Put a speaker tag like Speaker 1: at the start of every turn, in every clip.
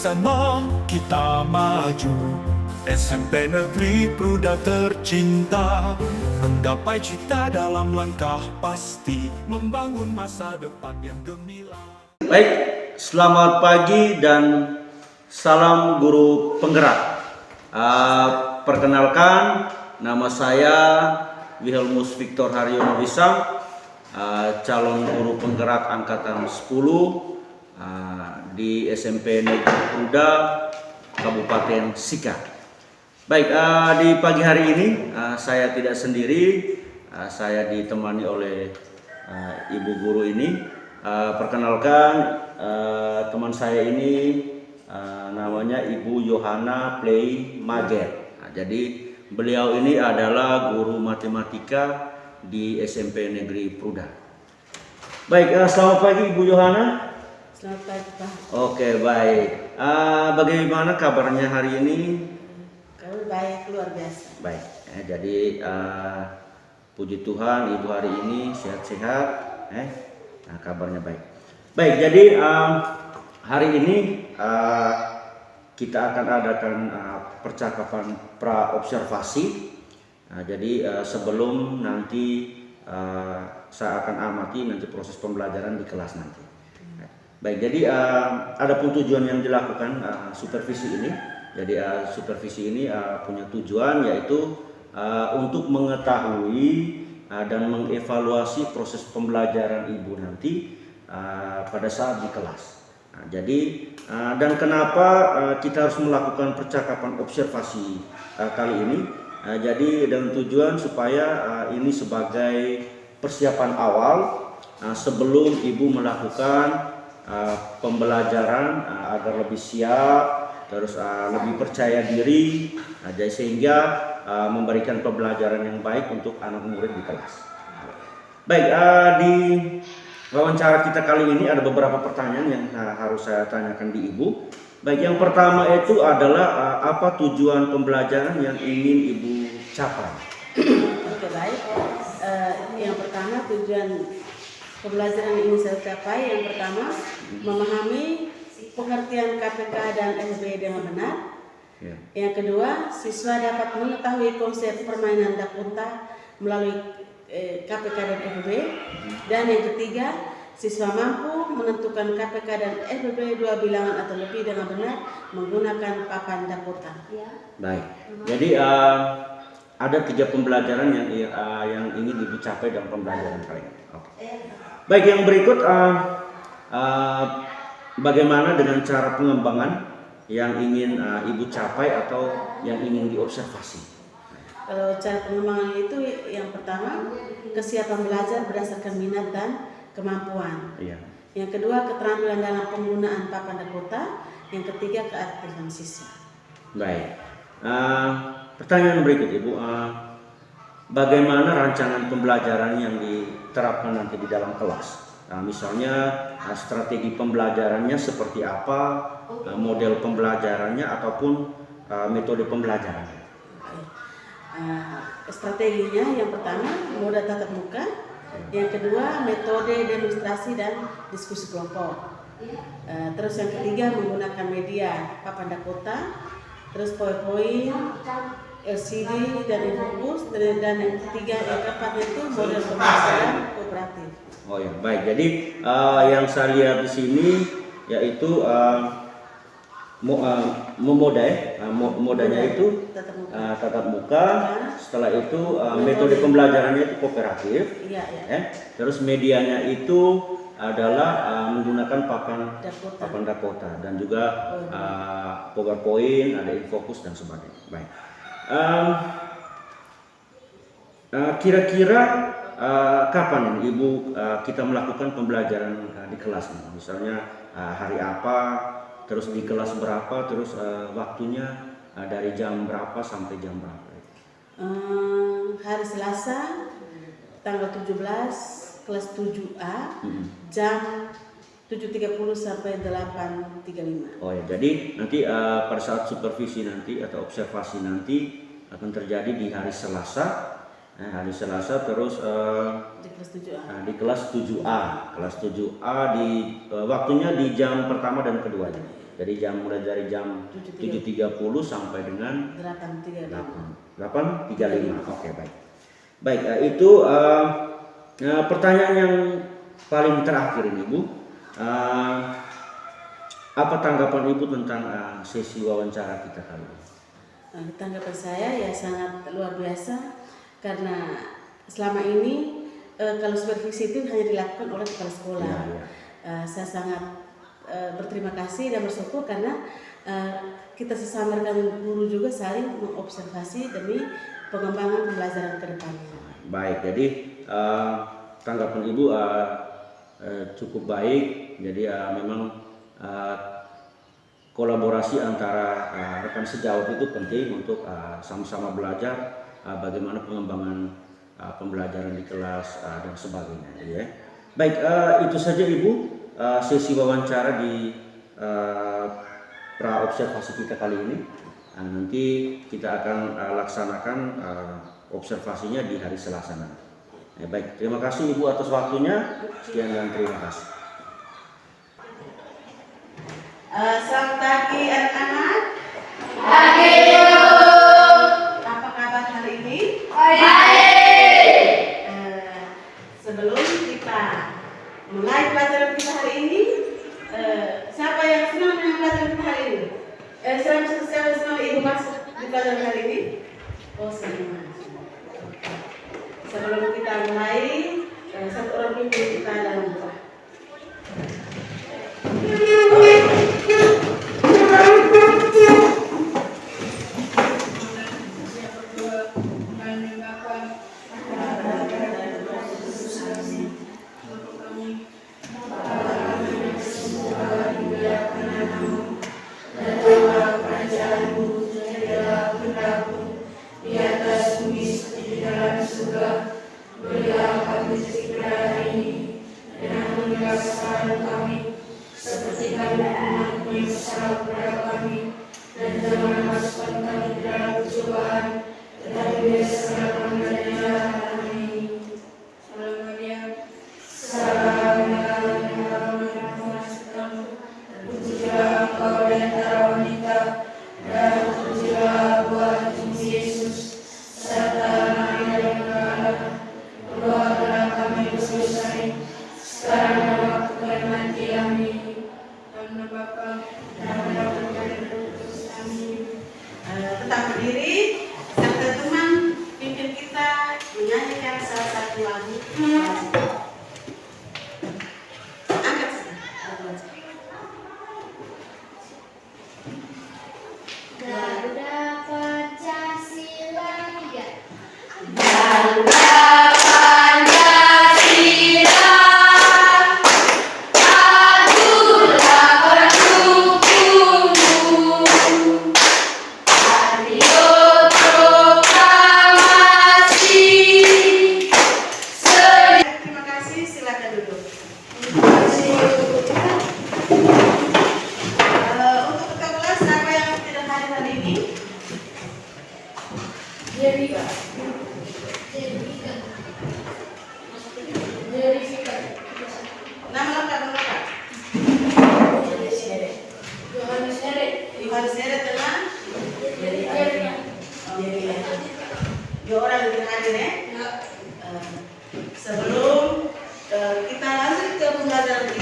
Speaker 1: bersama kita maju. SMP Negeri Pruda tercinta, menggapai cita dalam langkah pasti, membangun masa depan yang gemilang.
Speaker 2: Baik, selamat pagi dan salam guru penggerak. Perkenalkan, nama saya Wilhelmus Victor Haryono Wisam, calon guru penggerak angkatan 10 di SMP Negeri Pruda Kabupaten Sika. Baik, di pagi hari ini saya tidak sendiri, saya ditemani oleh ibu guru ini. Perkenalkan, teman saya ini namanya Ibu Yohana Play Maget. Jadi beliau ini adalah guru matematika di SMP Negeri Pruda. Baik, selamat pagi Ibu Yohana.
Speaker 3: Selamat pagi Pak.
Speaker 2: Oke, baik. Bagaimana kabarnya hari ini?
Speaker 3: Kami baik, luar biasa.
Speaker 2: Baik, jadi puji Tuhan Ibu hari ini sehat-sehat, kabarnya baik. Baik, jadi hari ini kita akan adakan percakapan pra-observasi. Jadi sebelum nanti saya akan amati nanti proses pembelajaran di kelas nanti. Baik, jadi ada pun tujuan yang dilakukan supervisi ini. Jadi supervisi ini punya tujuan yaitu untuk mengetahui dan mengevaluasi proses pembelajaran ibu nanti pada saat di kelas. Jadi dan kenapa kita harus melakukan percakapan observasi kali ini? Jadi dengan tujuan supaya ini sebagai persiapan awal sebelum ibu melakukan pembelajaran agar lebih siap, terus lebih percaya diri, jadi sehingga memberikan pembelajaran yang baik untuk anak murid di kelas. Baik, di wawancara kita kali ini ada beberapa pertanyaan yang harus saya tanyakan di ibu. Baik, yang pertama itu adalah apa tujuan pembelajaran yang ingin ibu capai?
Speaker 3: Oke, baik. Yang pertama tujuan pembelajaran yang ingin saya capai, yang pertama memahami pengertian KPK dan SB dengan benar. Ya. Yang kedua, siswa dapat mengetahui konsep permainan dakunta melalui KPK dan SB. Dan yang ketiga, siswa mampu menentukan KPK dan SBB dua bilangan atau lebih dengan benar menggunakan papan dakunta. Ya.
Speaker 2: Baik. Jadi ada 3 pembelajaran yang ingin ibu capai dalam pembelajaran kali ini. Okay. Baik, yang berikut bagaimana dengan cara pengembangan yang ingin ibu capai atau yang ingin diobservasi?
Speaker 3: Kalau cara pengembangan itu yang pertama kesiapan belajar berdasarkan minat dan kemampuan. Iya. Yang kedua keterampilan dalam penggunaan papan dakunta. Yang ketiga keaktifan siswa. Baik.
Speaker 2: Pertanyaan berikut ibu, bagaimana rancangan pembelajaran yang diterapkan nanti di dalam kelas? Misalnya strategi pembelajarannya seperti apa, model pembelajarannya ataupun metode pembelajarannya.
Speaker 3: Strateginya yang pertama moda tatap muka, yang kedua metode demonstrasi dan diskusi kelompok. Terus yang ketiga menggunakan media papan dakunta, terus PowerPoint, LCD dan infobus, dan yang ketiga yang keempat itu model pembelajaran kooperatif.
Speaker 2: Oh ya, baik. Jadi yang saya lihat di sini yaitu modanya itu tatap muka. Setelah itu metode pembelajarannya itu kooperatif. Iya, ya. Terus medianya itu adalah menggunakan papan dakunta dan juga PowerPoint, ada infocus dan sebagainya. Baik. Kira-kira kapan ibu kita melakukan pembelajaran di kelas? Misalnya hari apa, terus di kelas berapa, terus waktunya dari jam berapa sampai jam berapa?
Speaker 3: Hari Selasa tanggal 17 kelas 7A jam 7.30 sampai 8.35.
Speaker 2: Oh ya, jadi nanti pada saat supervisi nanti atau observasi nanti akan terjadi di hari Selasa. Hari Selasa terus di kelas 7A. Kelas 7A di waktunya di jam pertama dan keduanya. Jadi mulai dari jam 7.30 sampai dengan 8.35. Oke, baik. Baik, itu pertanyaan yang paling terakhir ini, Bu. Apa tanggapan Ibu tentang sesi wawancara kita kali ini?
Speaker 3: Tanggapan saya ya sangat luar biasa karena selama ini kalau supervisi itu hanya dilakukan oleh kepala sekolah. Saya sangat berterima kasih dan bersyukur karena kita sesama rekan guru juga saling mengobservasi demi pengembangan pembelajaran ke depannya.
Speaker 2: Baik, jadi tanggapan Ibu cukup baik. Jadi memang kolaborasi antara rekan sejawat itu penting untuk sama-sama belajar bagaimana pengembangan pembelajaran di kelas dan sebagainya. Ya. Baik, itu saja Ibu sesi wawancara di pra-observasi kita kali ini. Nanti kita akan laksanakan observasinya di hari Selasa nanti. Ya, baik, terima kasih Ibu atas waktunya. Sekian dan terima kasih.
Speaker 3: Selamat pagi anak-anak.
Speaker 4: Pagi.
Speaker 3: Apa kabar hari ini?
Speaker 4: Baik.
Speaker 3: Sebelum kita mulai pelajaran kita hari ini, siapa yang senang dengan pelajaran kita hari ini? Siapa senang Ibu masuk di pelajaran hari ini? Oh, senang. Sebelum kita mulai, satu orang pimpin kita dalam doa. Tetap berdiri, serta teman pimpin kita menyanyikan salah satu lagu. Angkat
Speaker 4: Garuda Pancasila 3.
Speaker 3: Garuda sebelum kita lanjut ke pembelajaran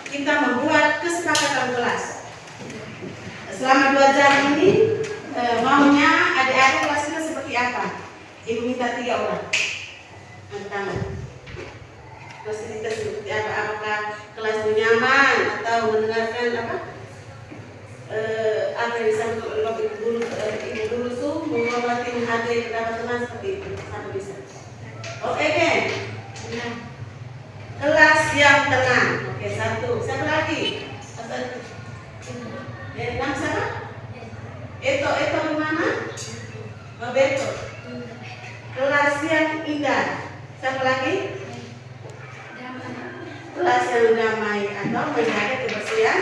Speaker 3: kita membuat kesepakatan kelas. Selama 2 jam ini maunya adik-adik kelasnya seperti apa? Ibu minta 3 orang. Angkat. Fasilitas seperti apa? Apakah kelas nyaman atau mendengarkan apa yang disampaikan oleh ibu guru itu menghormati menghargai pendapat teman seperti itu sampai bisa. Oke kan? Kelas yang tenang. Oke, 1. Siapa lagi? Nama siapa? Eto di mana? Beto. Kelas yang indah. Siapa lagi? Kelas yang damai atau menjaga kebersihan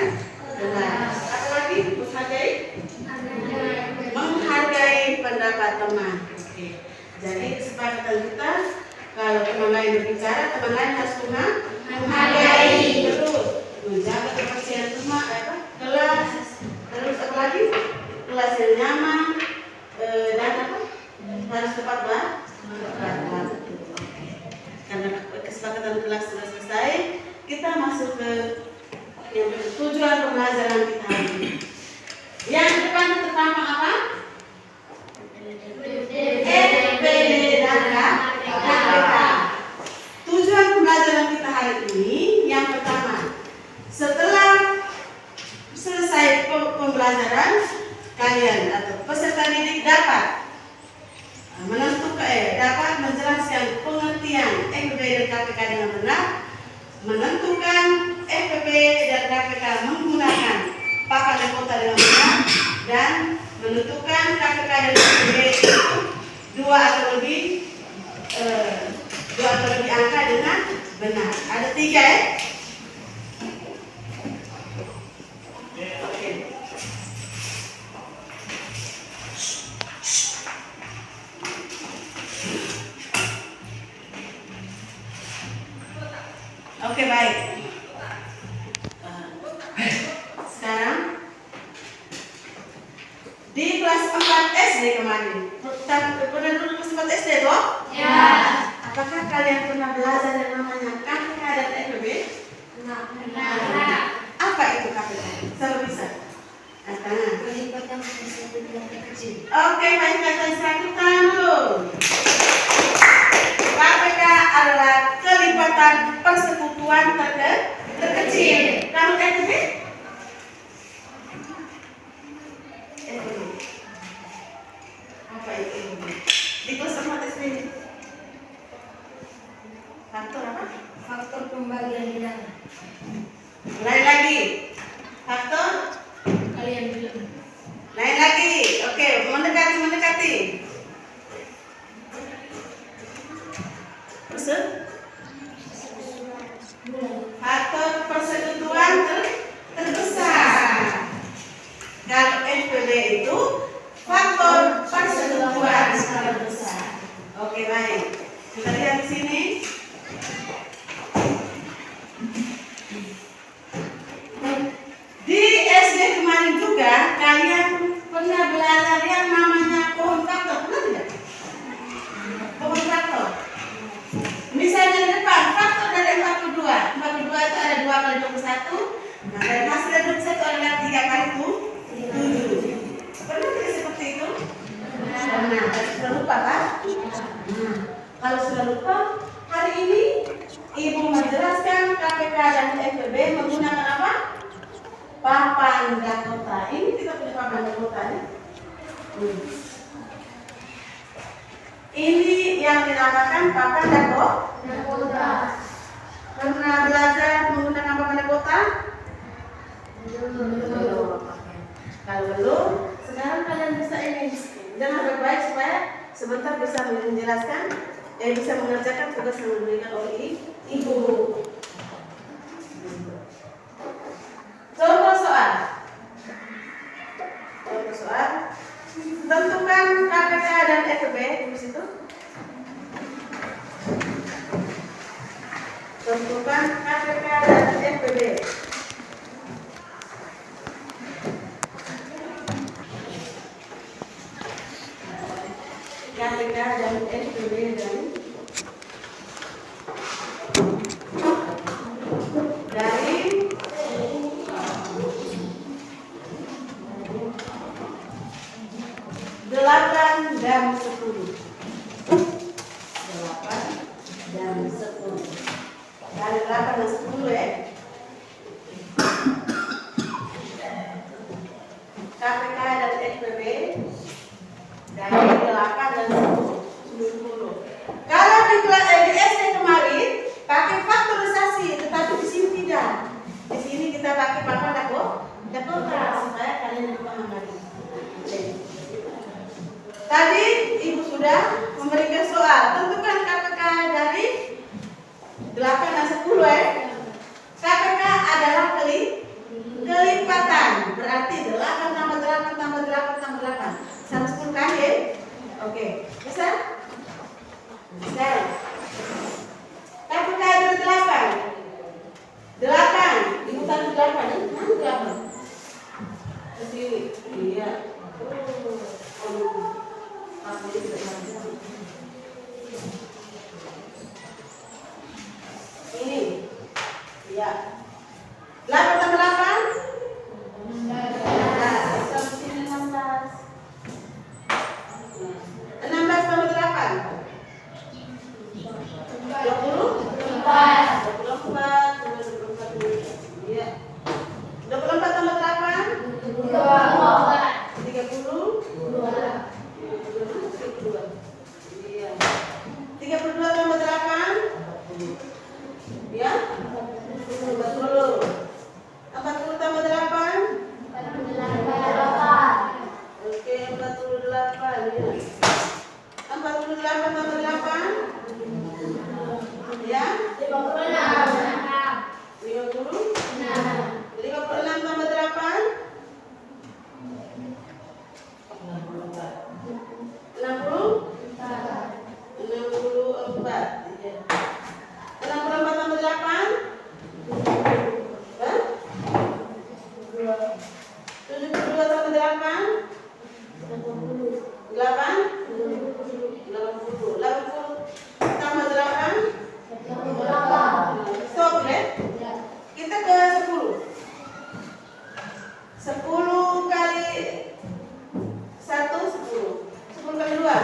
Speaker 3: kelas. Apa lagi? Menghargai pendapat teman. Oke. Jadi kesepakatan kita kalau teman lain berbicara, teman lain harus menghargai. Terus menjaga kebersihan kelas. Terus apa lagi? Kelas yang nyaman dan apa? Harus tepat waktu. Karena kesepakatan kelas sudah selesai, kita masuk ke yang tujuan pembelajaran kita hari ini. Yang depan pertama apa? EPD dan KPK. Tujuan pembelajaran kita hari ini yang pertama, setelah selesai pembelajaran, kalian atau peserta didik dapat dapat menjelaskan pengertian FPP dan KPK dengan benar, menentukan FPP dan KPK menggunakan papan dan kota dengan benar, dan menentukan KPK dan FPP dua atau lebih angka dengan benar. Ada 3 ya? Oke. Oke, baik. Sekarang di kelas 4 SD kemarin, pernah duduk kelas 4 SD toh?
Speaker 4: Ya.
Speaker 3: Apakah kalian pernah belajar yang namanya KPK dan FPP?
Speaker 4: Benar.
Speaker 3: Apa itu KPK? Sama bisa? Tangan.
Speaker 4: Pelipatan persekutuan terkecil.
Speaker 3: Oke, baik, kata tangan dulu. KPK adalah kelipatan persekutuan terkecil. Kalau FPP? Apa itu? Di kelas 4 SD. Faktor apa?
Speaker 4: Faktor pembagian bilangan.
Speaker 3: Lain lagi. Faktor?
Speaker 4: Kalian bilang.
Speaker 3: Lain lagi. Oke, mendekati. Faktor persekutuan terbesar. Kalau FPB itu faktor persekutuan terbesar. Oke, baik. Kita lihat di sini. Di SD kemarin juga kalian pernah belajar yang namanya pohon faktor, pernah tidak? Pohon faktor. Misalnya di depan, faktor dari 42. 42 itu ada 2 kali 21. Nah, dari hasil dari 21 adalah 3 kali 7. Pernah tidak seperti itu? Pernah. Sudah lupa kan? Nah, kalau sudah lupa, hari ini Ibu menjelaskan KPK dan FPB menggunakan apa? Papan Dakota. Ini kita punya papan Dakota ya. Ini yang dinamakan papan Dakota. Pernah belajar menggunakan papan Dakota? Belum. Kalau belum, sekarang kalian bisa ini. Jangan baik-baik supaya sebentar bisa menjelaskan, bisa mengerjakan tugas yang diberikan oleh Ibu. Contoh soal. Tentukan KPK dan FPB di situ. Tentukan KPK dan FPB. KPK dan FPB dari 8 dan 10. 8 dan 10. Dari 8 dan 10 ya. KPK dan FPB dari 8 dan 10. Kalau di SD kemarin pakai faktorisasi, tetapi di sini tidak. Di sini kita pakai papan Dakota supaya kalian lebih paham lagi. Tadi Ibu sudah memberikan soal. Tentukan KPK dari 8 dan 10 ya. KPK adalah kelipatan. Berarti 8 tambah 8 tambah 8 tambah 8. Sama 10 kali ya. Oke. Bisa? Bisa. KPK dari 8. 8. Ibu taruh 8 ya. Mana 8? Terus Ya. 8 tambah 8? 16. Sama sini 16. 16 tambah 8? 24. 24. Iya. 24 tambah 8? 30. Iya. 32 tambah 8? Ya. 40. 40 tambah 8? Oke, 48 ya. 48 tambah 8? Ya. 50. 56 tambah 8? 60? 64. Iya. 64 tambah 8? Hah? 72 tambah 8? 8? 80. 80 tambah 8? Stop ya. Kita ke 10. 10 kali 1, 10. 10 kali 2?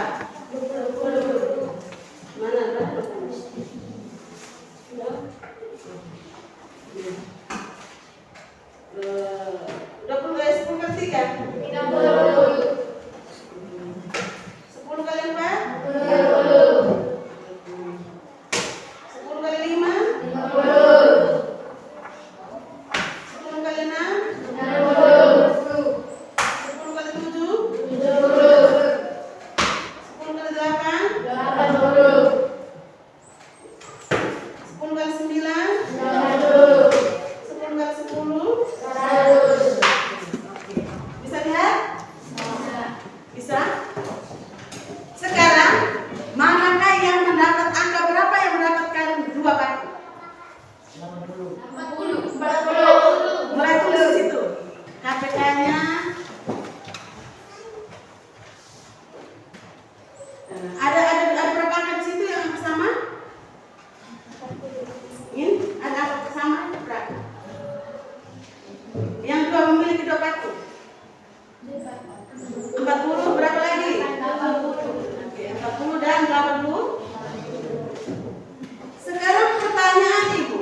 Speaker 3: 20. Mana berapa? 10 kali 3? 10 kali 4? 10 kali 5? 10 kali 6? 10 kali 7? 10 kali 8? 10 kali 9? 10 kali 10? Bisa lihat? Bisa? Sekarang manakah yang mendapat angka berapa yang mendapatkan 2 batu? 40. Mulai tulis di situ. KPK-nya ada berapa angka di situ yang sama? Ini ada angka sama berapa? Yang 2 memiliki 2 batu. 40 berapa lagi? Oke, 40 dan 80. Sekarang pertanyaan Ibu,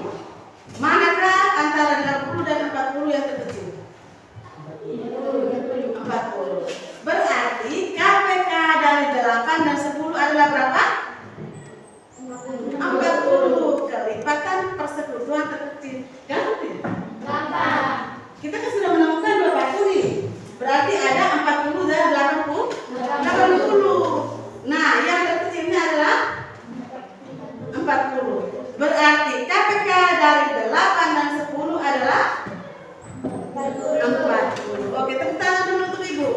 Speaker 3: manakah antara 80 dan 40 yang terkecil? 40. Berarti KPK dari 8 dan 10 adalah berapa? 40. Kelipatan persekutuan terkecil. Ganti. Kita kan sudah menemukan 2 batu nih. Berarti ada 40 dan 80. Nah, yang terkecilnya adalah 40. Berarti KPK dari 8 dan 10 adalah 40. Oke, tepuk tangan dulu untuk Ibu.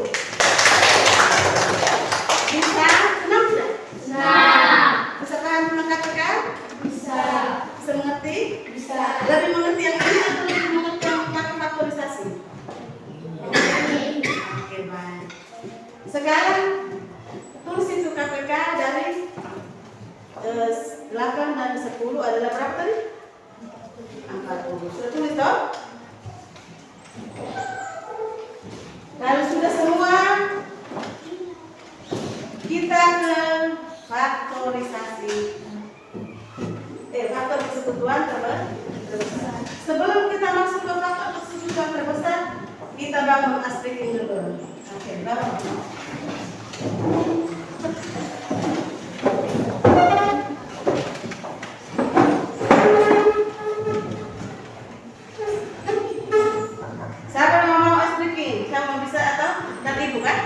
Speaker 3: Bisa? Senang tidak? Bisa paham tentang KPK? Bisa mengerti? Lebih mengerti yang ini atau lebih mengerti yang pakai faktorisasi? Oke, baik. Sekarang tulis itu KPK dari 8 dan 10 adalah berapa tadi? 40. Sudah tulis toh? Kalau sudah semua, kita ke faktorisasi. Faktor persekutuan terbesar. Sebelum kita masuk ke faktor persekutuan terbesar, kita bangun aspekin dulu. Oke, bangun. Siapa yang mau aspekin? Siapa mau bisa atau nanti Ibu kan?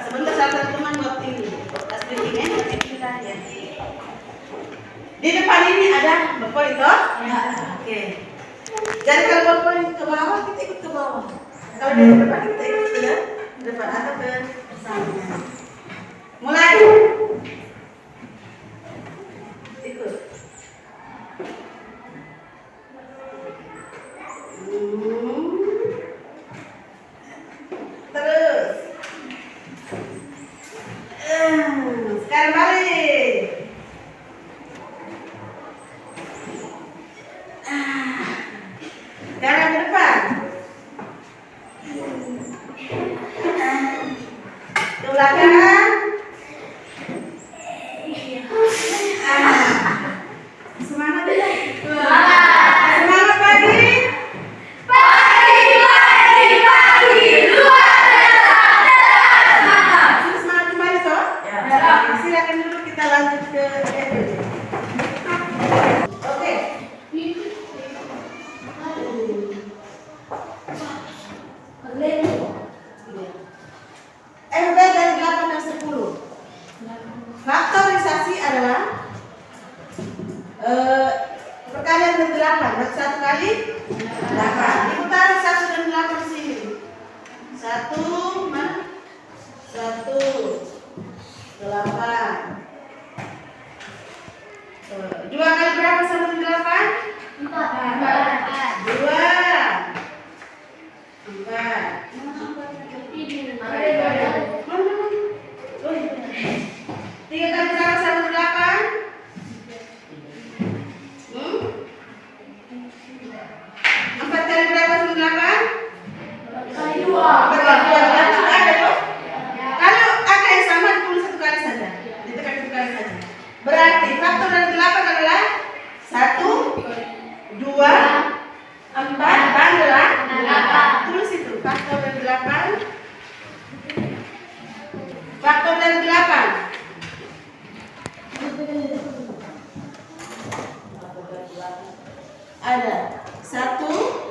Speaker 3: Sebentar salah teman buat ini. Aspekin ya. Di depan ini ada berpoin toh? Oke. Jadi kalau berpoin ke bawah, kita ikut ke bawah. Kalau di depan kita ikut ke depan atau ke samping. Mulai. Ikut. Terus. Sekarang balik. Perkalian dari 8, berarti 1 kali 8. Diputar 1 dan 8 di sini. 1 mana? 1 8. 2 kali berapa 1 dan 8? 2 3 kali berapa 1 dan 8? 4 kali berapa 1 dan 8? Berarti 2 sudah ada tuh. Kalau angka yang sama ditulis 1 kali saja, ditekan 1 kali saja. Berarti faktor dari 8 adalah 1, 2, 4 dan 8. Tulis itu faktor dari 8. Faktor dari 8. Ada 1.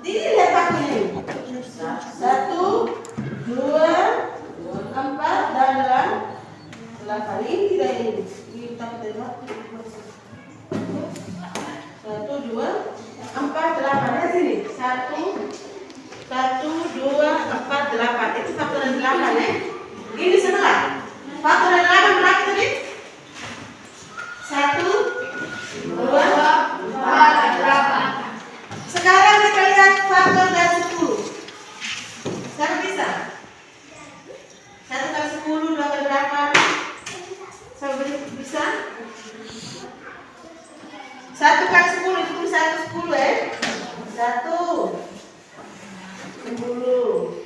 Speaker 3: Dilihat faktornya ini. 1, 2, 4 dan 8. Ini tidak ini. Ini takut tembak. 1, 2, 4, 8. Lihat sini. 1, 2, 4, 8. Itu faktor dari 8 ya. Ini setelah faktor dari 8 berapa tadi? 1, 2, 4, 8. Sekarang kita lihat faktor dari 10. Sekarang bisa 1 kali 10, 2 kali berapa? Sampai bisa 1 kali 10 itu bisa 10 ya. 1 10.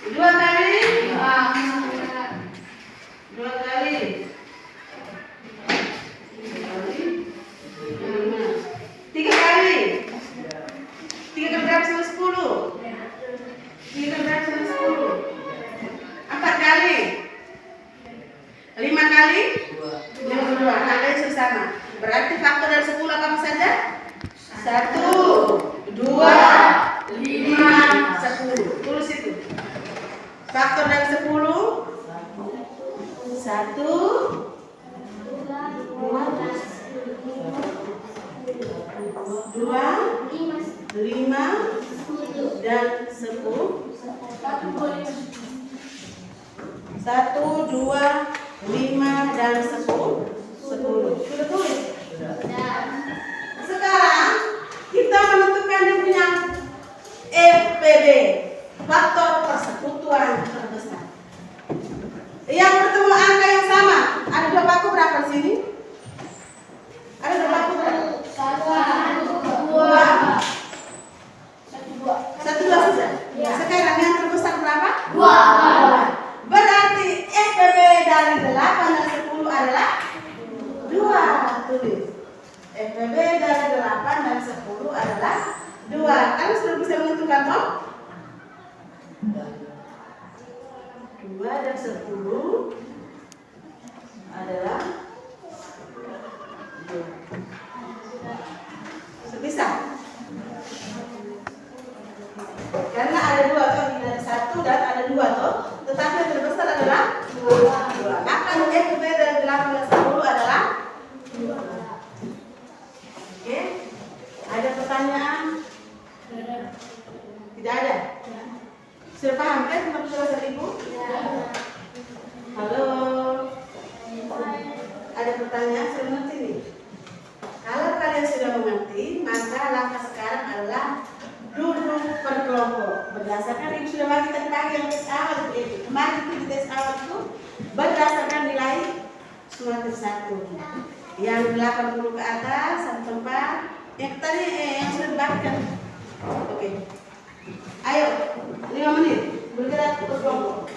Speaker 3: 2 kali 2 kali 3 kali 3 kali berapa sama 10? 3 kali berapa sama 10? 4 kali 5 kali 2. Angkanya sudah sama. Berarti faktor dari 10 apa saja? 1, 2, 5, 10. Tulis itu. Faktor dari 10 1, 2, 5 dan 10. 1, 2, 5 dan 10. Sudah tulis? Sekarang kita menentukan dia punya FPB, faktor persekutuan terbesar. Yang bertemu angka yang sama, ada 2 baku berapa di sini? Ada 2 baku berapa? 1, 2 saja. Sekarang yang terbesar berapa? 2. Berarti FPB dari 8 dan 10 adalah 2. Tulis. FPB dari 8 dan 10 adalah 2. Kalian sudah bisa menentukan toh? 2 dan 10 adalah 2. Sebisa. Karena ada 2 toh, ini ada 1 dan ada 2 toh. Tetapi yang terbesar adalah 2. Maka FPB dari 8 dan 10 adalah 2. Oke. Ada pertanyaan? Tidak ada? Sudah paham kan tentang penjelasan Ibu? Halo. Ada pertanyaan? Sudah mengerti nih? Kalau kalian sudah mengerti, maka langkah sekarang adalah duduk per kelompok. Berdasarkan Ibu sudah bagi tadi pagi yang tes awal itu. Kemarin itu di tes awal itu berdasarkan nilai sumatif 1. Yang 80 ke atas satu tempat. Yang tadi yang sudah dibagikan. Oke. Ayo, 5 menit bergerak per kelompok.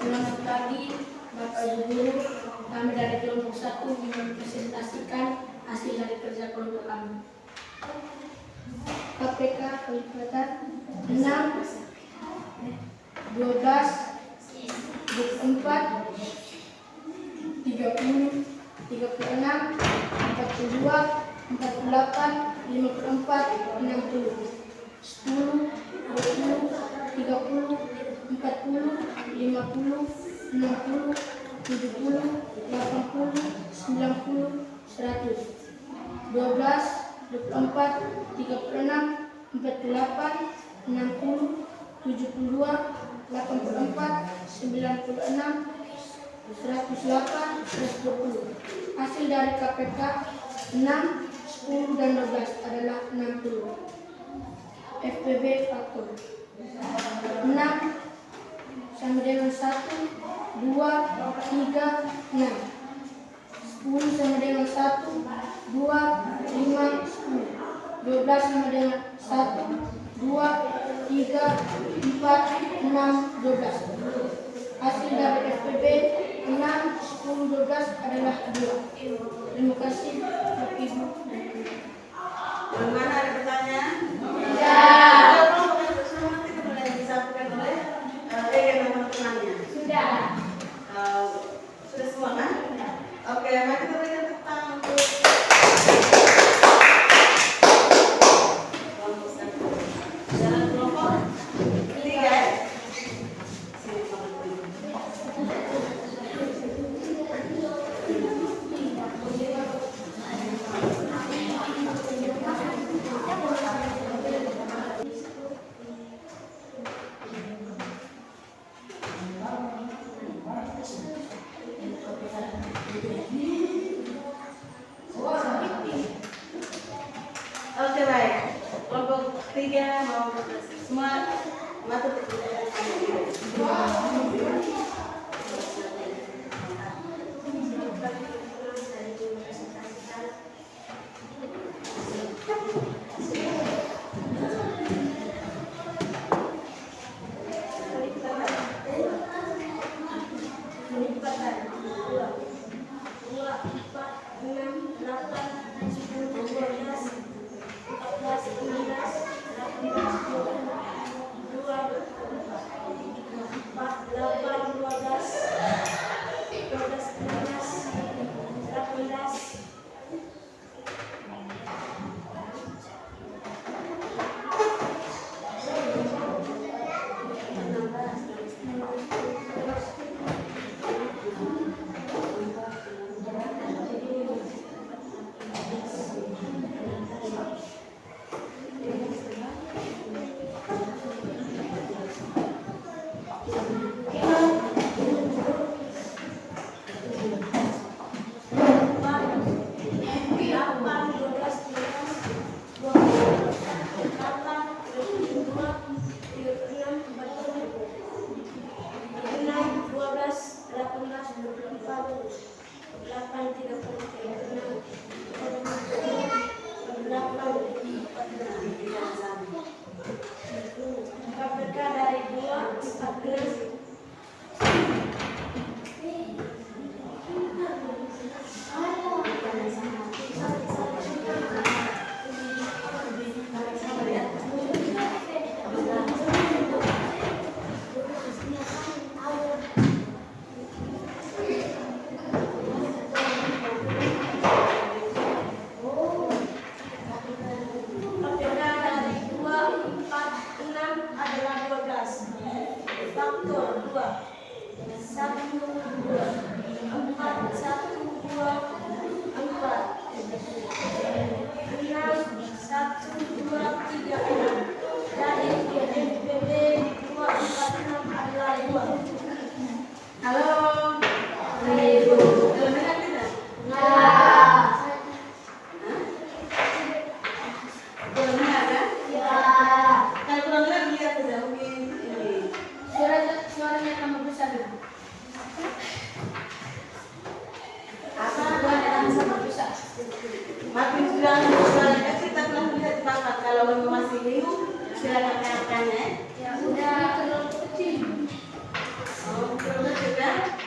Speaker 4: Selamat pagi, Bapak Ibu Guru. Kami dari kelompok 1 mempresentasikan hasil dari kerja kelompok kami. KPK kelipatan 6, 12, 24, 30, 36, 42, 48, 54, 60, 10, 20, 30, 40, 50, 60, 70, 80, 90, 100, 12, 24, 36, 48, 60, 72, 84, 96, 108, 120. Hasil dari KPK 6, 10, dan 12 adalah 60. FPB faktor 6 sama dengan 1, 2, 3, 6. 10 sama dengan 1, 2, 5, 10. 12 sama dengan 1, 2, 3, 4, 6, 12. Hasil dari FPB 6, 10, 12 adalah 2. Terima kasih Bapak Ibu.
Speaker 3: Mana ada pertanyaan? Tidak. Kalau semua nanti boleh disampaikan oleh yang teman-temannya.
Speaker 4: Sudah.
Speaker 3: Sudah semua kan? Oke, mari kita berikan tepuk tangan untuk kelompok 1. Jalan kelompok 3 ya. Sini kelompok 3. Oke baik, kelompok 3 mau semua mata KPK dari 2, 14. silakan rekan-rekannya.
Speaker 4: Ya udah terlalu kecil.
Speaker 3: Oh, udah sudah.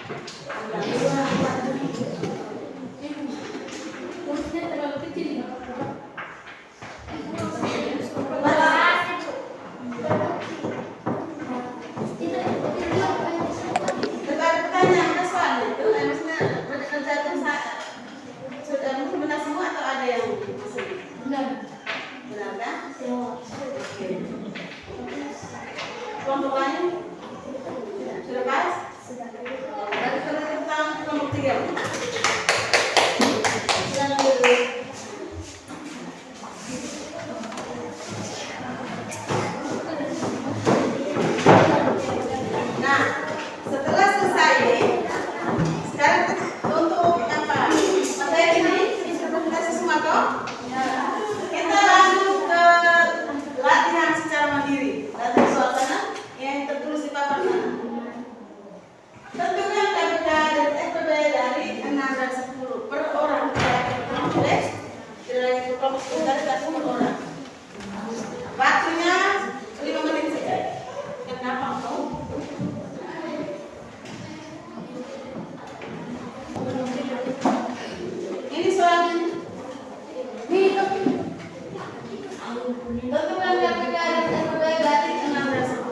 Speaker 4: Kursinya terlalu kecil.
Speaker 3: Dekat pertanyaan ada soalnya itu, maksudnya kerja itu sudah benar semua atau ada yang masih
Speaker 4: Benar.
Speaker 3: benar kan?
Speaker 4: Ya.
Speaker 3: Kelompok lain sudah pas? Berarti kita tentang kelompok 3. Silakan dulu. Nah, setelah selesai, sekarang untuk apa? Materi ini kita semua toh? Kita lanjut ke latihan secara mandiri. Latihan suasana yang tertulis di papan sana. Tentukan KPK dan FPB dari 6 dan 10 per orang. Tidak lagi kelompok sebentar tapi per orang. Waktunya 5 menit saja. Kenapa kau? Ini soalnya. Tentukan KPK dan FPB dari 6 dan 10.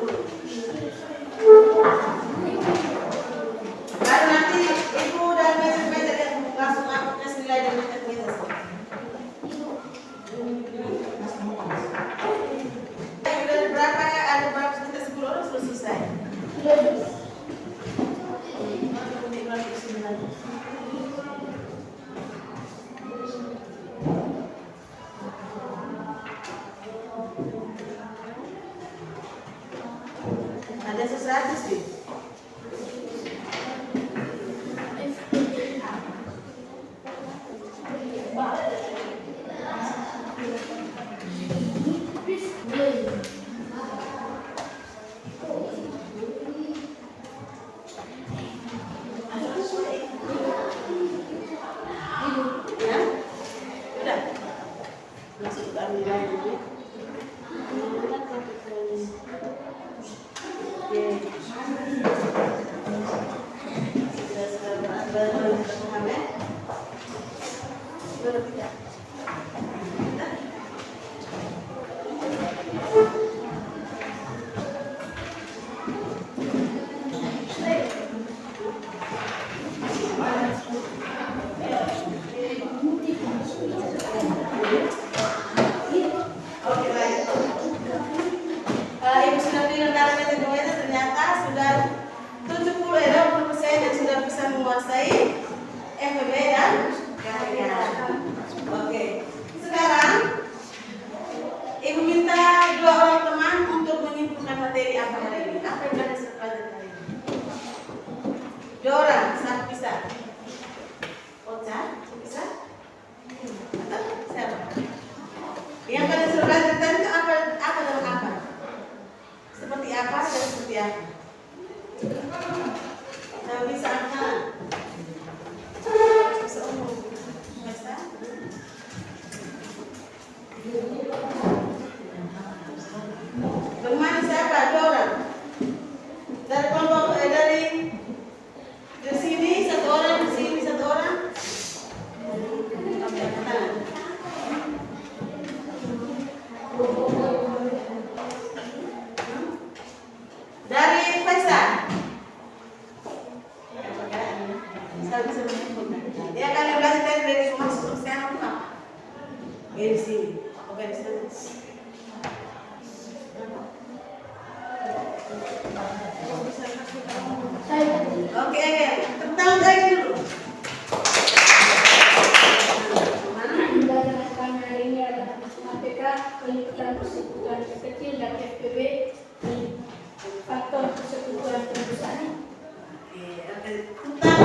Speaker 3: Baru nanti ibu dan meja langsung aku kasih nilai dan meja. Ada berapa sekitar 10 orang sudah selesai. Ada sesuatu sih. Ya, udah. Masuk ke dalam nilai dulu. Oke, baik. Ibu sudah bilang dalam metode ternyata sudah 70% yang sudah bisa menguasai FPB dan KPK. Oke, sekarang ibu minta 2 orang teman untuk menyimpulkan materi apa hari ini. Apa yang kalian sudah pelajari hari ini? 2 orang, satu bisa. Ocha, bisa? Atau siapa? Yang kalian sudah pelajari tadi itu apa dan apa? Seperti apa dan seperti apa? Nah, bisa apa? Bisa umum. Bisa? Bermain siapa? 2 orang. Dari kelompok dari sini 1 orang, di sini 1 orang. Oke, tangan. Dari Faisal. Saya bisa menyimpulkan. Dia akan belajar dari masuk ke sana apa? Di sini. Oke, di sana. Oke, tentang dari dulu.
Speaker 4: Pembelajaran hari ini adalah KPK, peliputan persekutuan kecil dan FPB, faktor persekutuan terbesar.
Speaker 3: Oke. Tentang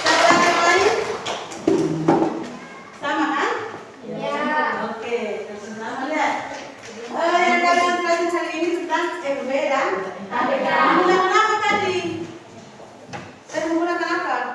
Speaker 3: cara lain sama kan?
Speaker 4: Ya.
Speaker 3: Oke, sama lihat. Yang kalian pelajari hari ini tentang FPB dan KPK. Menggunakan apa tadi? Menggunakan apa?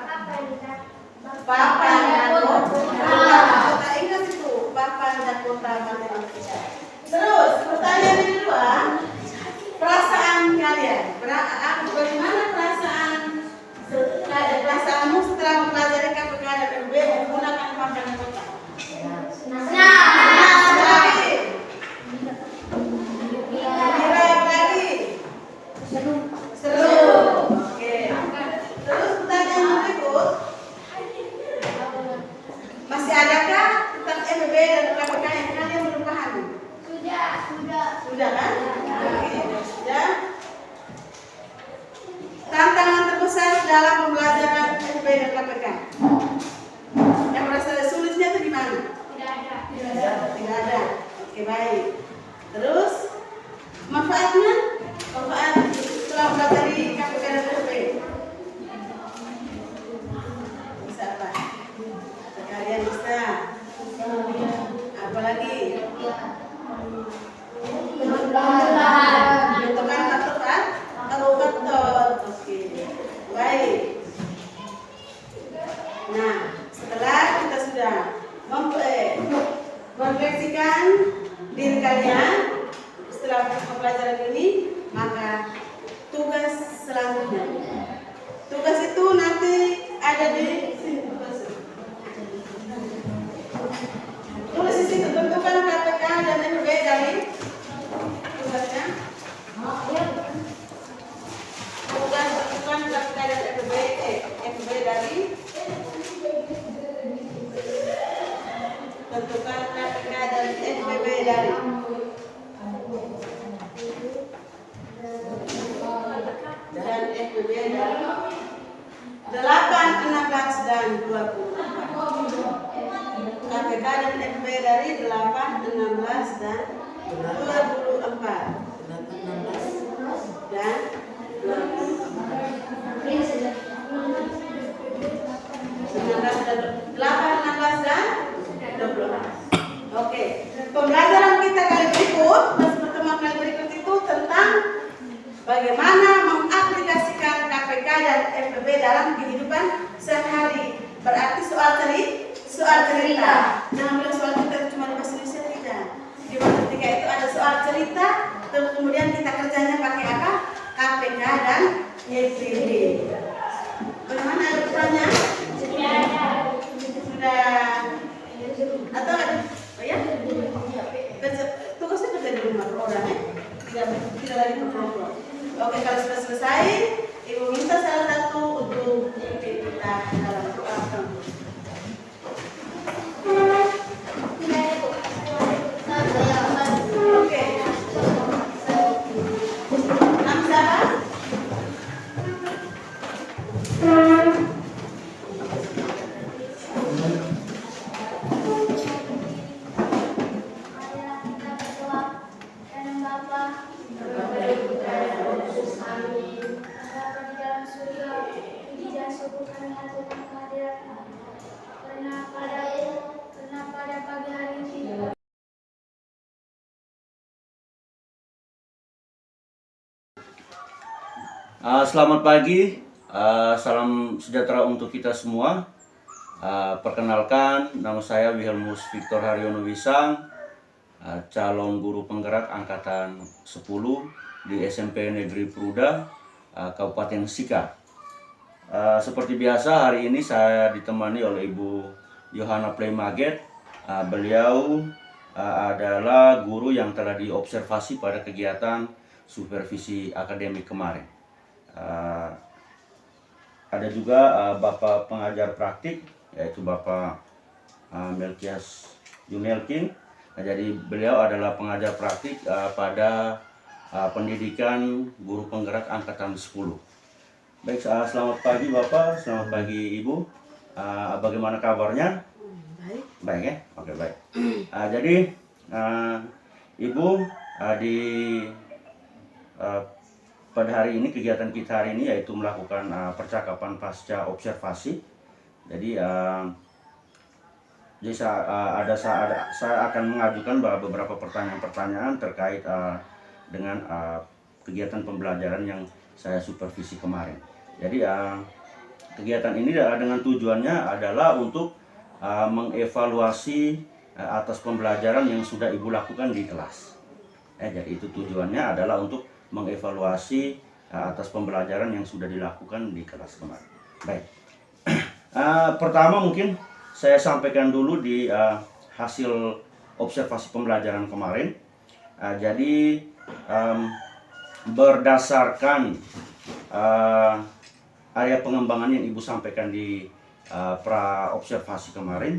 Speaker 3: Perasaanmu setelah mempelajari KPK dan FB menggunakan papan kota.
Speaker 4: Senang.
Speaker 3: Apa lagi? Gembira, apa lagi?
Speaker 4: Seru.
Speaker 3: Seru. Oke. Terus pertanyaan berikut. Masih adakah tentang FB dan KPK yang kalian belum pahami? Sudah kan? Oke, sudah. Tantangan terbesar dalam pembelajaran FB dan KPK. Yang merasa sulitnya itu di mana? Tidak ada. Oke, baik. Terus manfaatnya? Manfaat setelah mempelajari KPK dan FB. Bisa apa? Kalian bisa. Apa lagi? Bentukan faktor kan? Kalau faktor. Oke. Baik. Nah, setelah kita sudah merefleksikan diri kalian setelah pembelajaran ini, maka tugas selanjutnya. Tugas itu nanti ada di sini. Tulis di situ, tentukan KPK dan FB dari tugasnya. Tugas tentukan KPK dan FB dari tentukan KPK dan FBB dari FBB dari 8, 16 dan 24. KPK dan FB dari 8, 16 dan 24. Dan 8, 16 dan 24. Oke, pembelajaran kita kali berikut, pertemuan kali berikut itu tentang bagaimana mengaplikasikan KPK dan FBB dalam kehidupan sehari-hari. Berarti soal cerita. Jangan bilang soal cerita cuma di bahasa Indonesia, tidak. Di bahasa ketiga itu ada soal cerita, terus kemudian kita kerjanya pakai apa? KPK dan FBB. Bagaimana, ada pertanyaan? Sudah. Atau ada? Oh ya? Tugasnya kerja di rumah per orang ya? Tidak lagi per kelompok. Oke, kalau sudah selesai, Ibu minta salah satu untuk kita dalam program. Oke. Nama siapa?
Speaker 2: Selamat pagi, salam sejahtera untuk kita semua. Perkenalkan, nama saya Wilhelmus Victor Haryono Wisang, calon guru penggerak angkatan 10 di SMP Negeri Pruda, Kabupaten Sika. Seperti biasa, hari ini saya ditemani oleh Ibu Yohana Pleimaget. Beliau adalah guru yang telah diobservasi pada kegiatan supervisi akademik kemarin. Ada juga Bapak pengajar praktik, yaitu Bapak Melkias Yunelkin. Nah, jadi beliau adalah pengajar praktik pada pendidikan guru penggerak angkatan 10. Baik, selamat pagi Bapak, selamat pagi Ibu. Bagaimana kabarnya?
Speaker 3: Baik.
Speaker 2: Baik ya? Oke, baik. Jadi Ibu pada hari ini, kegiatan kita hari ini yaitu melakukan percakapan pasca observasi. Jadi saya akan mengajukan beberapa pertanyaan-pertanyaan terkait dengan kegiatan pembelajaran yang saya supervisi kemarin. Jadi kegiatan ini dengan tujuannya adalah untuk mengevaluasi atas pembelajaran yang sudah Ibu lakukan di kelas. Jadi itu tujuannya adalah untuk mengevaluasi atas pembelajaran yang sudah dilakukan di kelas kemarin. Baik. Pertama mungkin saya sampaikan dulu di hasil observasi pembelajaran kemarin. Jadi berdasarkan area pengembangan yang Ibu sampaikan di pra observasi kemarin.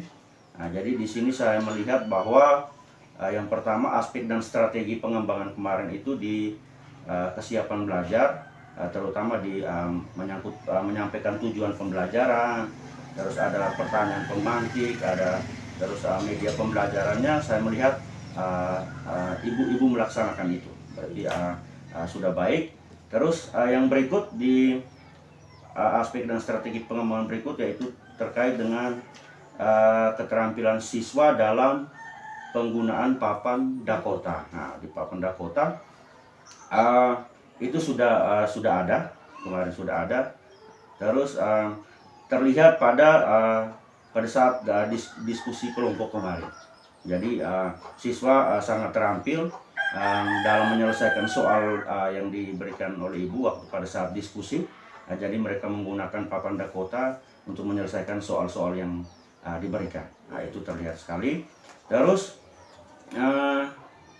Speaker 2: Jadi di sini saya melihat bahwa yang pertama aspek dan strategi pengembangan kemarin itu di kesiapan belajar, terutama di menyampaikan tujuan pembelajaran, terus ada pertanyaan pemantik, ada terus media pembelajarannya. Saya melihat ibu melaksanakan itu, berarti sudah baik. Terus yang berikut di aspek dan strategi pengembangan berikut yaitu terkait dengan keterampilan siswa dalam penggunaan papan Dakota. Nah, di papan Dakota itu sudah ada, kemarin sudah ada. Terus terlihat pada saat diskusi kelompok kemarin. Jadi siswa sangat terampil dalam menyelesaikan soal yang diberikan oleh Ibu waktu pada saat diskusi. Jadi mereka menggunakan papan Dakota untuk menyelesaikan soal-soal yang diberikan. Nah, itu terlihat sekali. Terus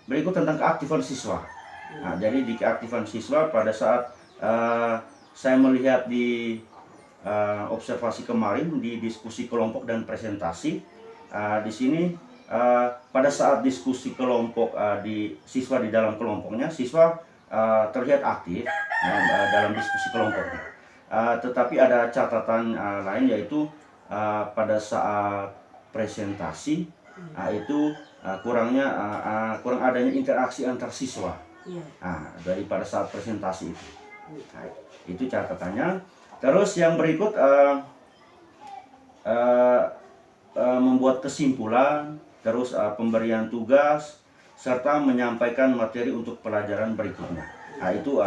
Speaker 2: berikut tentang keaktifan siswa. Nah, jadi di keaktifan siswa pada saat saya melihat di observasi kemarin di diskusi kelompok dan presentasi, di sini pada saat diskusi kelompok di siswa di dalam kelompoknya, siswa terlihat aktif dalam diskusi kelompoknya. Tetapi ada catatan lain, yaitu pada saat presentasi itu kurang adanya interaksi antar siswa. Dari pada saat presentasi itu. Nah, itu catatannya. Terus yang berikut membuat kesimpulan, terus pemberian tugas, serta menyampaikan materi untuk pelajaran berikutnya. Nah, itu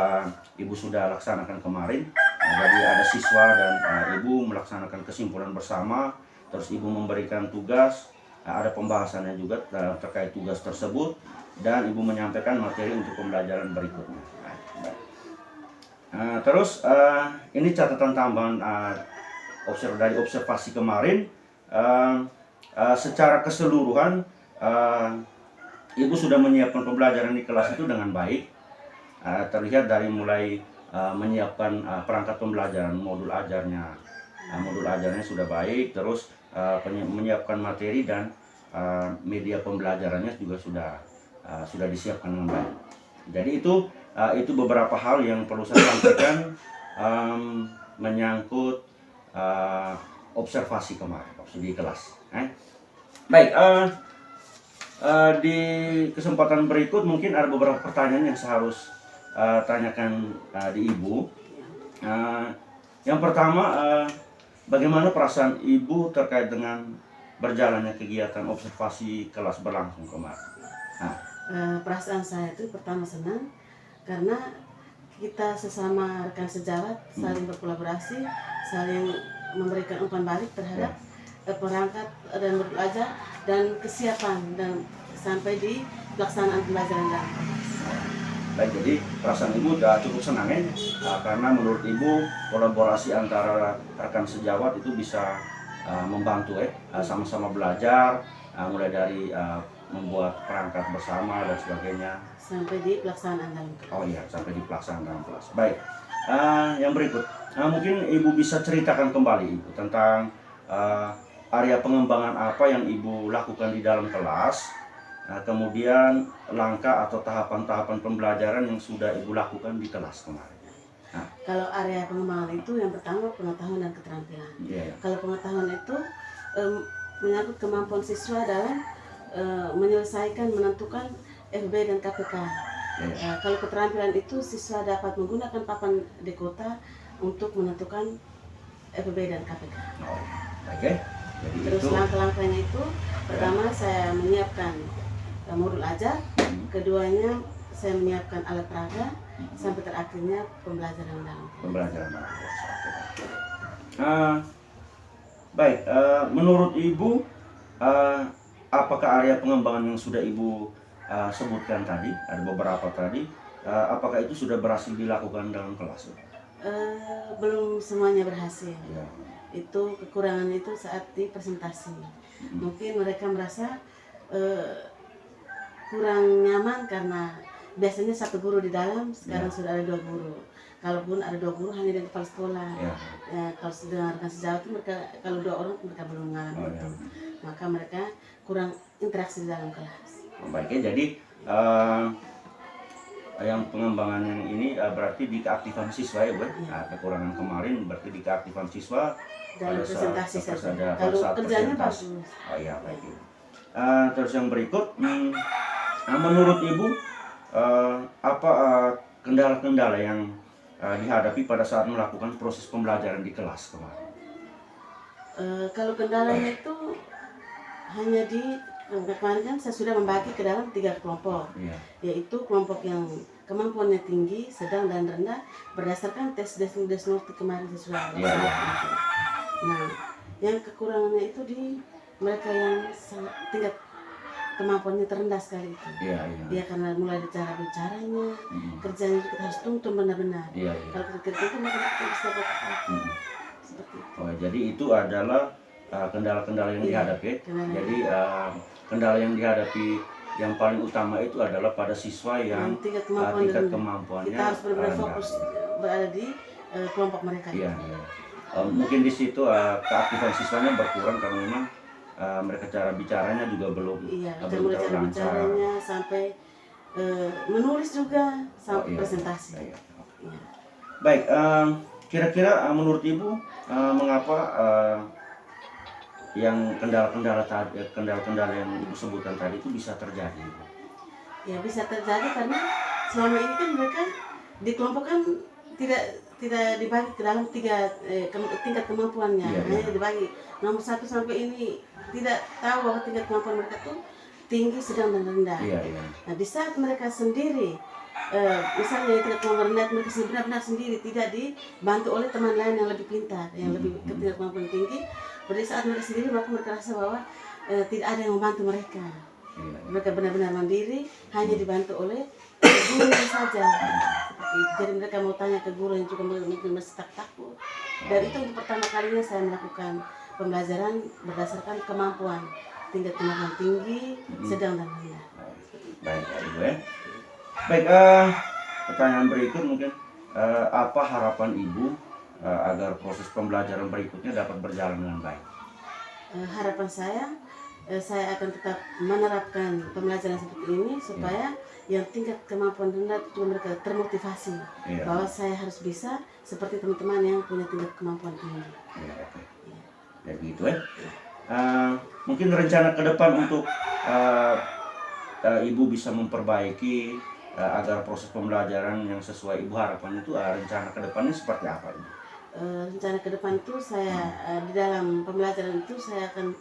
Speaker 2: Ibu sudah laksanakan kemarin. Jadi ada siswa dan Ibu melaksanakan kesimpulan bersama, terus Ibu memberikan tugas, ada pembahasannya juga terkait tugas tersebut, dan Ibu menyampaikan materi untuk pembelajaran berikutnya. Terus ini catatan tambahan dari observasi kemarin. Secara keseluruhan Ibu sudah menyiapkan pembelajaran di kelas itu dengan baik. Terlihat dari mulai menyiapkan perangkat pembelajaran, modul ajarnya sudah baik. Terus menyiapkan materi dan media pembelajarannya juga sudah disiapkan dengan baik. Jadi itu beberapa hal yang perlu saya sampaikan menyangkut observasi kemarin di kelas. Baik, di kesempatan berikut mungkin ada beberapa pertanyaan yang saya harus tanyakan di Ibu. Yang pertama, bagaimana perasaan Ibu terkait dengan berjalannya kegiatan observasi kelas berlangsung kemarin?
Speaker 3: Perasaan saya itu pertama senang karena kita sesama rekan sejawat saling berkolaborasi, saling memberikan umpan balik terhadap perangkat dan modul ajar dan kesiapan dan sampai di pelaksanaan pembelajaran dalam kelas.
Speaker 2: Baik, jadi perasaan Ibu cukup senang ya, karena menurut Ibu kolaborasi antara rekan sejawat itu bisa membantu sama-sama belajar, mulai dari membuat perangkat bersama dan sebagainya
Speaker 3: sampai di pelaksanaan dalam kelas.
Speaker 2: Oh iya, sampai di pelaksanaan dalam kelas. Baik, yang berikut mungkin Ibu bisa ceritakan kembali Ibu tentang area pengembangan apa yang Ibu lakukan di dalam kelas, kemudian langkah atau tahapan-tahapan pembelajaran yang sudah Ibu lakukan di kelas kemarin.
Speaker 3: Kalau area pengembangan itu yang pertama pengetahuan dan keterampilan. Kalau pengetahuan itu menyangkut kemampuan siswa dalam menyelesaikan, menentukan FB dan KPK. Kalau keterampilan itu siswa dapat menggunakan papan Dakota untuk menentukan FB dan KPK.
Speaker 2: Oke. Jadi
Speaker 3: terus langkah-langkahnya itu pertama saya menyiapkan modul ajar, keduanya saya menyiapkan alat peraga, sampai terakhirnya pembelajaran dalam kelas.
Speaker 2: Baik, menurut Ibu apakah area pengembangan yang sudah Ibu sebutkan tadi, ada beberapa tadi, apakah itu sudah berhasil dilakukan dalam kelas?
Speaker 3: Belum semuanya berhasil.
Speaker 2: Ya.
Speaker 3: Itu kekurangan itu saat di presentasi. Mungkin mereka merasa kurang nyaman karena biasanya satu guru di dalam, sekarang sudah ada 2 guru. Kalaupun ada 2 guru hanya di kepala sekolah.
Speaker 2: Ya.
Speaker 3: Ya, kalau dengarkan sejauh itu mereka, kalau 2 orang mereka belum mengalami
Speaker 2: Oh,
Speaker 3: itu.
Speaker 2: ya.
Speaker 3: Maka mereka kurang interaksi di dalam kelas.
Speaker 2: Baiknya, jadi yang pengembangan yang ini berarti di keaktifan siswa ya Bu. Kekurangan kemarin berarti di keaktifan siswa
Speaker 3: Dalam
Speaker 2: pada saat-
Speaker 3: presentasi
Speaker 2: pada
Speaker 3: saja.
Speaker 2: saat-
Speaker 3: Kalau
Speaker 2: saat
Speaker 3: kerjanya
Speaker 2: presentasi.
Speaker 3: bagus.
Speaker 2: Oh iya, baik Ibu. Terus yang berikut, menurut Ibu apa kendala-kendala yang dihadapi pada saat melakukan proses pembelajaran di kelas kemarin?
Speaker 3: Kalau kendalanya itu hanya di kemarin kan saya sudah membagi ke dalam 3 kelompok,
Speaker 2: Iya.
Speaker 3: yaitu kelompok yang kemampuannya tinggi, sedang dan rendah berdasarkan tes Desnorti kemarin sesuai.
Speaker 2: Iya, iya.
Speaker 3: Nah, yang kekurangannya itu di mereka yang tingkat kemampuannya terendah sekali itu.
Speaker 2: Iya, iya.
Speaker 3: Ya karena mulai dari cara bicaranya, kerjanya kita harus tuntun benar-benar.
Speaker 2: Iya, iya.
Speaker 3: Kalau kita tuntun mereka bisa berkata seperti itu.
Speaker 2: Oh, jadi itu adalah kendala-kendala yang
Speaker 3: Iya,
Speaker 2: dihadapi.
Speaker 3: kendala.
Speaker 2: Jadi kendala yang dihadapi yang paling utama itu adalah pada siswa yang
Speaker 3: tingkat kemampuan
Speaker 2: tingkat
Speaker 3: rendah.
Speaker 2: kemampuannya
Speaker 3: Kita harus benar-benar
Speaker 2: rendah.
Speaker 3: fokus berada di kelompok mereka.
Speaker 2: Iya, iya. Mungkin di situ keaktifan siswanya berkurang karena memang mereka cara bicaranya juga belum
Speaker 3: Iya, kita
Speaker 2: belum
Speaker 3: mulai cara
Speaker 2: terlalu lancar.
Speaker 3: bicaranya sampai menulis juga sampai
Speaker 2: iya.
Speaker 3: presentasi.
Speaker 2: Iya, iya.
Speaker 3: Iya.
Speaker 2: Baik, kira-kira menurut Ibu mengapa yang kendala-kendala yang Ibu sebutkan tadi itu bisa terjadi? Ibu?
Speaker 3: Ya bisa terjadi karena selama ini kan mereka di kelompok kan tidak dibagi ke dalam 3 tingkat kemampuannya.
Speaker 2: Iya,
Speaker 3: Hanya
Speaker 2: iya.
Speaker 3: dibagi nomor 1 sampai ini tidak tahu bahwa tingkat kemampuan mereka tuh tinggi, sedang dan rendah.
Speaker 2: Iya, iya.
Speaker 3: Nah, di saat mereka sendiri, misalnya yang tidak kemampuan rendah, mereka benar-benar sendiri tidak dibantu oleh teman lain yang lebih pintar, yang lebih tingkat kemampuan tinggi. Pada saat mereka sendiri, maka mereka rasa bahwa tidak ada yang membantu mereka.
Speaker 2: Iya.
Speaker 3: Mereka benar-benar mandiri, hanya dibantu oleh guru saja. Seperti itu. Jadi mereka mau tanya ke guru yang juga mungkin masih takut. Dan itu untuk pertama kalinya saya melakukan pembelajaran berdasarkan kemampuan, tingkat kemampuan tinggi, sedang dan rendah.
Speaker 2: Baik, Ibu ya. Baik, pertanyaan berikut mungkin apa harapan Ibu agar proses pembelajaran berikutnya dapat berjalan dengan baik?
Speaker 3: Harapan saya akan tetap menerapkan pembelajaran seperti ini supaya yang tingkat kemampuan rendah itu mereka termotivasi
Speaker 2: Iya.
Speaker 3: bahwa saya harus bisa seperti teman-teman yang punya tingkat kemampuan tinggi.
Speaker 2: Ya, oke. Ya gitu ya. Mungkin rencana ke depan untuk Ibu bisa memperbaiki agar proses pembelajaran yang sesuai Ibu harapan itu rencana ke depannya seperti apa Ibu?
Speaker 3: Rencana ke depan itu saya di dalam pembelajaran itu saya akan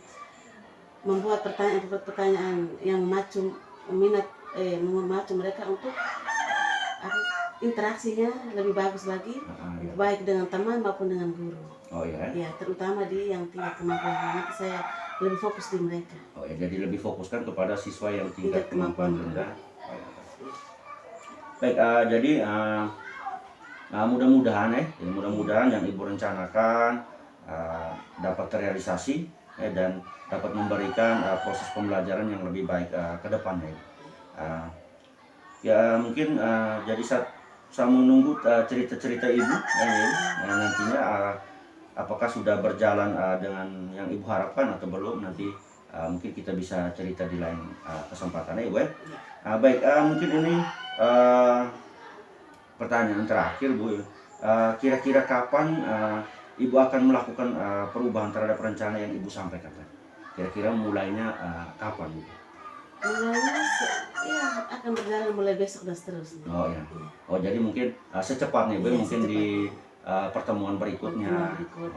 Speaker 3: membuat pertanyaan yang memacu minat memacu mereka untuk interaksinya lebih bagus lagi,
Speaker 2: Iya.
Speaker 3: baik dengan teman maupun dengan guru.
Speaker 2: Oh ya.
Speaker 3: Ya, terutama di yang tingkat kemampuan nanti saya lebih fokus di mereka.
Speaker 2: Oh ya, jadi lebih fokuskan kepada siswa yang tingkat kemampuan rendah. Oh, ya. Baik, jadi mudah-mudahan mudah-mudahan yang Ibu rencanakan dapat terrealisasi dan dapat memberikan proses pembelajaran yang lebih baik ke depannya. Ya mungkin jadi saya menunggu cerita-cerita Ibu nantinya apakah sudah berjalan dengan yang Ibu harapkan atau belum, nanti mungkin kita bisa cerita di lain kesempatan ya Ibu ya. Baik, mungkin ini pertanyaan terakhir Bu. Kira-kira kapan Ibu akan melakukan perubahan terhadap rencana yang Ibu sampaikan? Kira-kira mulainya kapan Ibu?
Speaker 3: Mulainya ya akan berjalan mulai besok dan seterusnya.
Speaker 2: Oh ya. Oh jadi mungkin secepatnya Bu,
Speaker 3: Iya,
Speaker 2: mungkin di pertemuan berikutnya.
Speaker 3: Pertemuan berikut.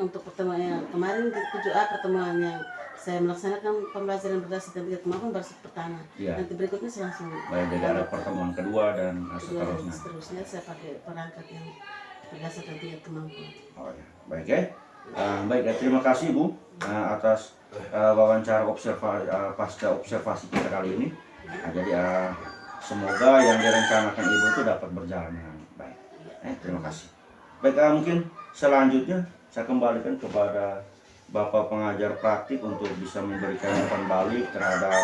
Speaker 3: Untuk pertemuan yang kemarin di 7A pertemuan yang saya melaksanakan pembelajaran berdasarkan tingkat kemampuan baru pertama.
Speaker 2: Iya.
Speaker 3: Nanti berikutnya saya langsung
Speaker 2: Baik, jadi ada pertemuan kedua dan
Speaker 3: kedua dan
Speaker 2: seterusnya.
Speaker 3: seterusnya saya pakai perangkat yang berdasarkan tingkat kemampuan.
Speaker 2: Oh ya, baik ya. Baik ya, terima kasih Bu atas wawancara pasca observasi kita kali ini. Jadi semoga yang direncanakan Ibu itu dapat berjalan dengan baik. Terima kasih. Baik, mungkin selanjutnya saya kembalikan kepada Bapak pengajar praktik untuk bisa memberikan umpan balik terhadap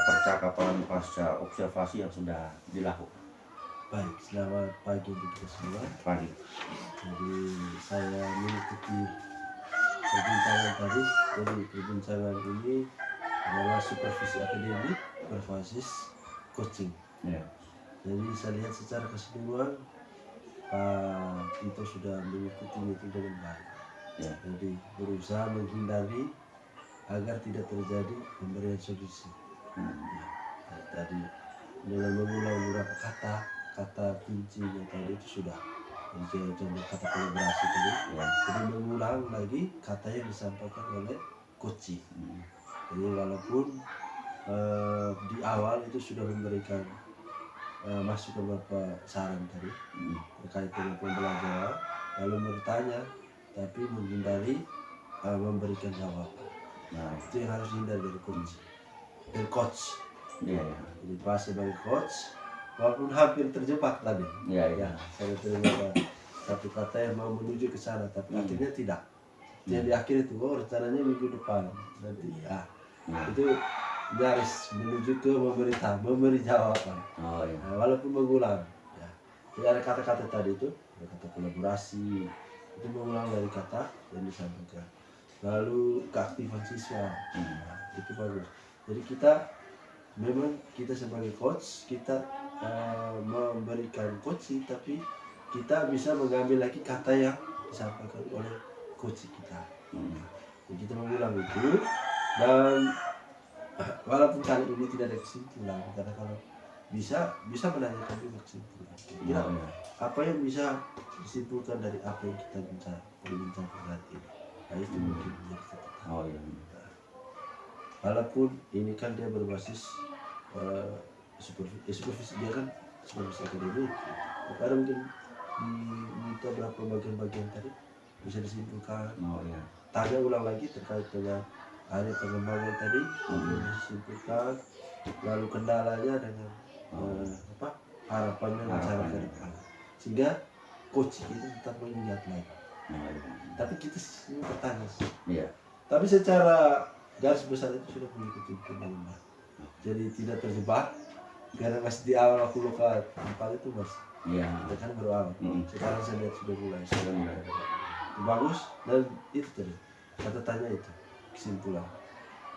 Speaker 2: percakapan pasca observasi yang sudah dilakukan.
Speaker 5: Baik, selamat pagi untuk kita semua.
Speaker 2: Pagi.
Speaker 5: Jadi saya mengikuti perbincangan tadi. Jadi perbincangan ini adalah supervisi akademik berbasis coaching.
Speaker 2: Ya.
Speaker 5: Jadi saya lihat secara keseluruhan Pak Tito sudah mengikuti itu dengan baik.
Speaker 2: Ya.
Speaker 5: Jadi berusaha menghindari agar tidak terjadi pemberian solusi. Tadi dengan mengulang beberapa kata kuncinya tadi itu sudah. Jadi contoh kata kolaborasi tadi.
Speaker 2: Ya.
Speaker 5: Jadi mengulang lagi kata yang disampaikan oleh coach. Jadi walaupun di awal itu sudah memberikan masukan beberapa saran tadi terkait dengan pembelajaran, lalu bertanya tapi menghindari memberikan jawaban.
Speaker 2: Nah,
Speaker 5: Itu yang harus dihindari dari coach.
Speaker 2: ya, ya.
Speaker 5: Jadi pas sebagai coach, walaupun hampir terjebak tadi.
Speaker 2: Ya, ya.
Speaker 5: Saya terima satu kata yang mau menuju ke sana, tapi akhirnya tidak. Yang di akhir itu, rencananya minggu depan nanti. Itu garis menuju ke memberi jawaban.
Speaker 2: Oh ya.
Speaker 5: Walaupun mengulang. Ya. Jadi ada kata-kata tadi itu, ada kata kolaborasi, itu mengulang dari kata yang disampaikan. Lalu keaktifan siswa, itu bagus. Jadi kita sebagai coach, kita memberikan coaching, tapi kita bisa mengambil lagi kata yang disampaikan oleh coach kita. Jadi kita mengulang itu, dan walaupun kali ini tidak ada kesimpulan, karena kalau bisa menanyakan juga kesimpulan. Ya, apa yang bisa disimpulkan dari apa yang kita bincangkan hari ini? Nah, itu mungkin menjadi catatan.
Speaker 2: Oh iya.
Speaker 5: Walaupun ini kan dia berbasis supervisi, dia kan supervisi akademik. Ada mungkin diminta berapa bagian-bagian tadi bisa disimpulkan.
Speaker 2: Oh iya.
Speaker 5: Tanya ulang lagi terkait dengan area pengembangan tadi, bisa disimpulkan. Lalu kendalanya dengan harapannya rencana ke depan. Sehingga coach itu tetap mengingat lagi. Tapi kita semua bertanya.
Speaker 2: Iya.
Speaker 5: Tapi secara garis besar itu sudah mengikuti dengan baik. Jadi tidak terjebak, karena masih di awal aku luka 4 itu masih.
Speaker 2: Iya.
Speaker 5: Kita kan baru awal. Sekarang saya lihat sudah mulai. Itu bagus, dan itu tadi kata tanya itu kesimpulan.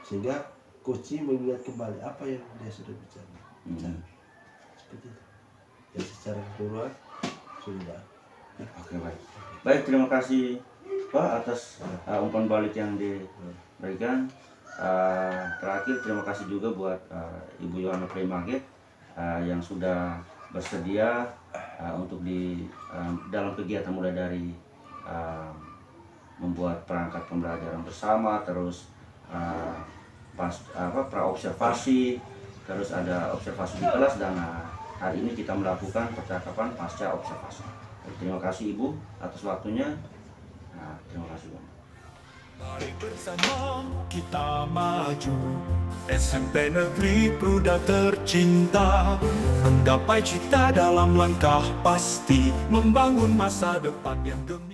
Speaker 5: Sehingga coaching mengingat kembali apa yang dia sudah bicara. Seperti itu. Dan secara keseluruhan sudah.
Speaker 2: Oke, baik. Baik, terima kasih Pak atas umpan balik yang diberikan. Terakhir terima kasih juga buat Ibu Yohana Primage yang sudah bersedia untuk di dalam kegiatan, mulai dari membuat perangkat pembelajaran bersama, terus pra-observasi, terus ada observasi di kelas, dan hari ini kita melakukan percakapan pasca observasi. Terima kasih Ibu atas waktunya. Terima kasih Bang.
Speaker 1: Mari bersama kita maju, SMP Negeri Pruda tercinta, menggapai cita dalam langkah pasti, membangun masa depan yang gemilang.